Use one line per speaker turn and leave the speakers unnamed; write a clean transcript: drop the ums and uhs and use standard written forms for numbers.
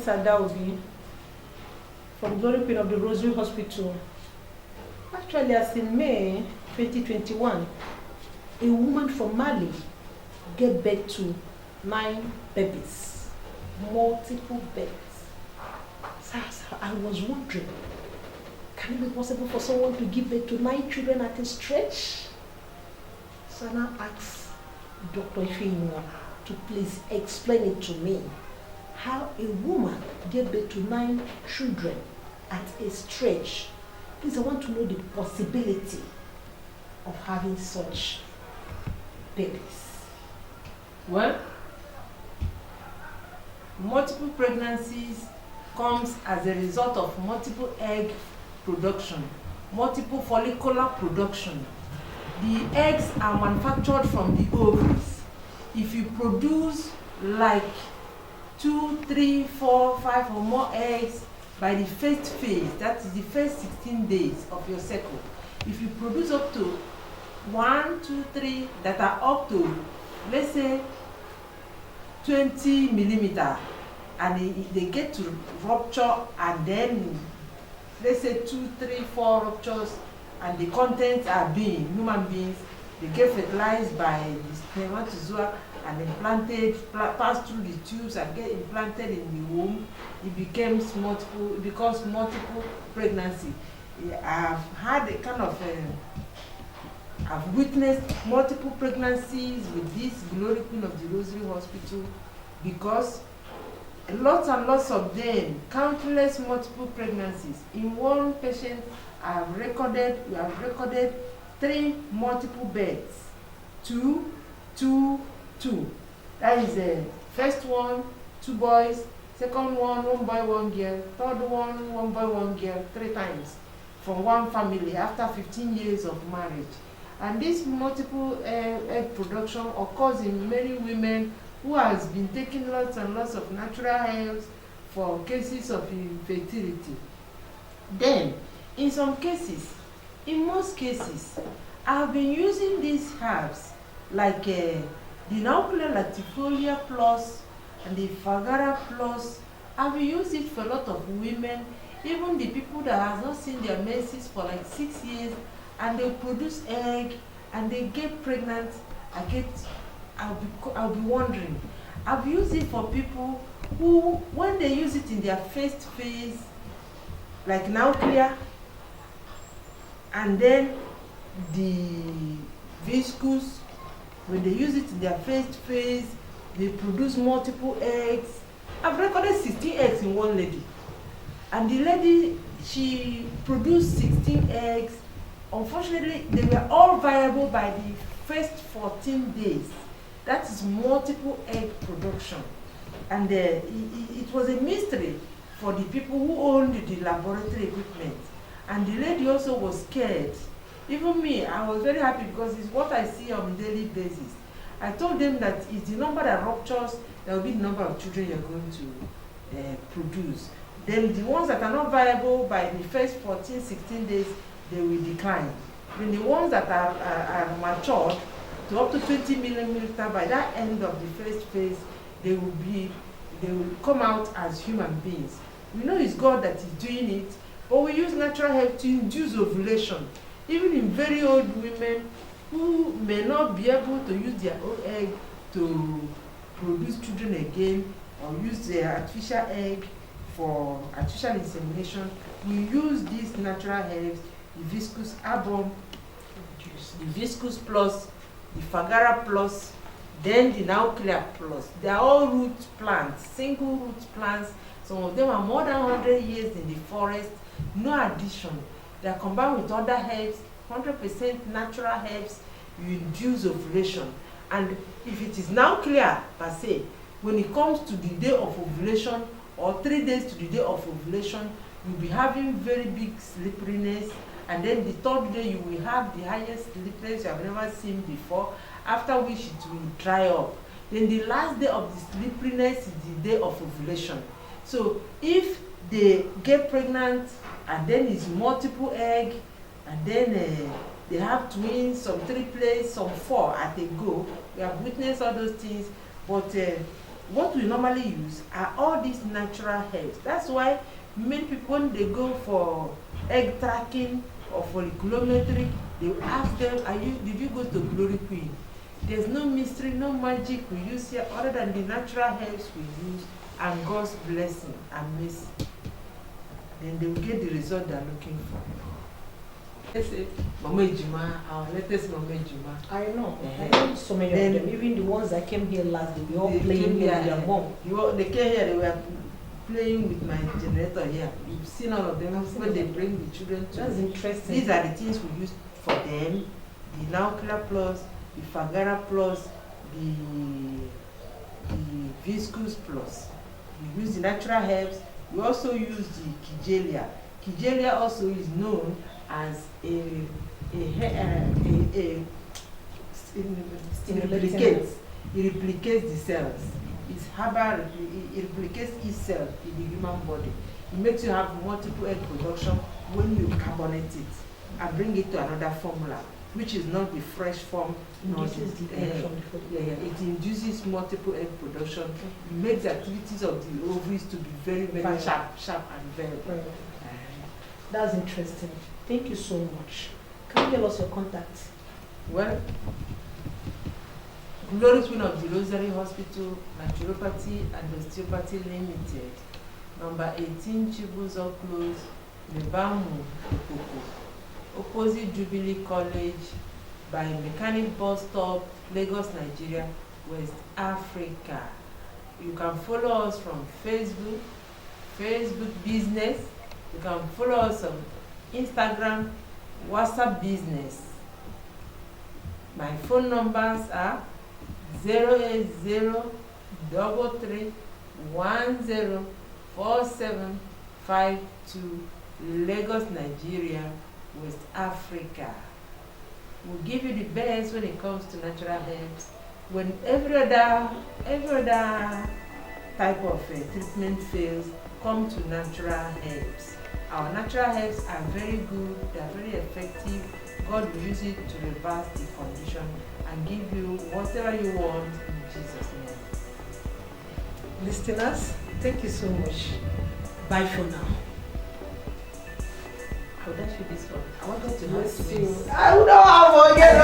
is Adaobi from Glory Queen of the Rosary Hospital. Actually, as in May 2021, a woman from Mali gave birth to 9 babies, multiple babies. So I was wondering, can it be possible for someone to give birth to 9 children at a stretch? So I now asked Dr. Ifeyinwa to please explain it to me. How a woman gave birth to 9 children at a stretch. Please, I want to know the possibility of having such babies.
Well, multiple pregnancies comes as a result of multiple egg production, multiple follicular production. The eggs are manufactured from the ovaries. If you produce like 2, 3, 4, 5 or more eggs by the first phase, that is the first 16 days of your cycle. If you produce up to 1, 2, 3 that are up to, let's say, 20 millimeter, and they get to rupture, and then let's say 2, 3, 4 ruptures, and the contents are being human beings, they get fertilized by the spermatozoa and implanted, pass through the tubes and get implanted in the womb. It becomes multiple pregnancy. I've had a kind of I've witnessed multiple pregnancies with this Glory Queen of the Rosary Hospital, because lots and lots of them, countless multiple pregnancies. In one patient, we have recorded 3 multiple births. 2, 2, 2. That is the first one, 2 boys, second one, 1 boy, 1 girl, third one, 1 boy, 1 girl, 3 times from one family after 15 years of marriage. And this multiple egg production occurs in many women who has been taking lots and lots of natural herbs for cases of infertility. Then, in some cases, in most cases, I've been using these herbs like the Nauclea latifolia plus and the Fagara plus. I've used it for a lot of women, even the people that have not seen their menses for like 6 years, and they produce egg and they get pregnant. I'll be wondering. I've used it for people who, when they use it in their first phase, like Nauclea, and then the viscous, when they use it in their first phase, they produce multiple eggs. I've recorded 16 eggs in one lady, and the lady, she produced 16 eggs. Unfortunately, they were all viable by the first 14 days. That is multiple egg production. And it was a mystery for the people who owned the laboratory equipment. And the lady also was scared. Even me, I was very happy because it's what I see on a daily basis. I told them that it's the number that ruptures, that will be the number of children you're going to produce. Then the ones that are not viable by the first 14, 16 days, they will decline. Then the ones that are matured to up to 20 millimeter, by that end of the first phase, they will come out as human beings. We know it's God that is doing it, but we use natural health to induce ovulation. Even in very old women who may not be able to use their own egg to produce children again, or use their artificial egg for artificial insemination, we use these natural herbs, the viscous arbor, the viscous plus, the Fagara plus, then the Nauclea plus. They are all root plants, single root plants. Some of them are more than 100 years in the forest, no addition. They are combined with other herbs, 100% natural herbs. You induce ovulation. And if it is Nauclea per se, when it comes to the day of ovulation, or 3 days to the day of ovulation, you'll be having very big slipperiness, and then the 3rd day you will have the highest slipperiness you have never seen before, after which it will dry up. Then the last day of the slipperiness is the day of ovulation. So if they get pregnant and then it's multiple egg, and then they have twins, some triplets, some 4 at a go, we have witnessed all those things, but what we normally use are all these natural herbs. That's why many people, when they go for egg tracking or folliculometry, they will ask them, did you go to Glory Queen? There's no mystery, no magic we use here other than the natural herbs we use and God's blessing and mercy. Then they will get the result they're looking for. Let's say Mama Ejima, our latest Mama Ejima.
I know. I know so many of them. Even the ones that came here last, they were all playing with their mom.
They came here, they were playing with my generator here. You've seen all of them when they bring the children to.
That's interesting.
These are the things we use for them. The Nauclear Plus, the Fagara Plus, the Viscous Plus. We use the natural herbs. We also use the Kigelia. Kigelia also is known as it replicates the cells. It's herbal, it replicates each cell in the human body. It makes you have multiple egg production when you carbonate it and bring it to another formula, which is not the fresh form. It induces multiple egg production. It makes the activities of the ovaries to be very, very sharp and very.
That's interesting. Thank you so much. Can you tell us your contact?
Well, Glory Queen of the Rosary Hospital, Naturopathy and Osteopathy Limited, number 18 Chibuzo Close, Nebamu, Okoko, opposite Jubilee College, by Mechanic Bus Stop, Lagos, Nigeria, West Africa. You can follow us from Facebook Business. You can follow us on Instagram, WhatsApp Business. My phone numbers are 08033104752, Lagos, Nigeria, West Africa. We'll give you the best when it comes to natural herbs. When every other type of treatment fails, come to natural herbs. Our natural herbs are very good, they are very effective. God will use it to reverse the condition and give you whatever you want in Jesus' name.
Listeners, thank you so much. Bye for now.
How did you this one? I wanted to have
I don't know how to get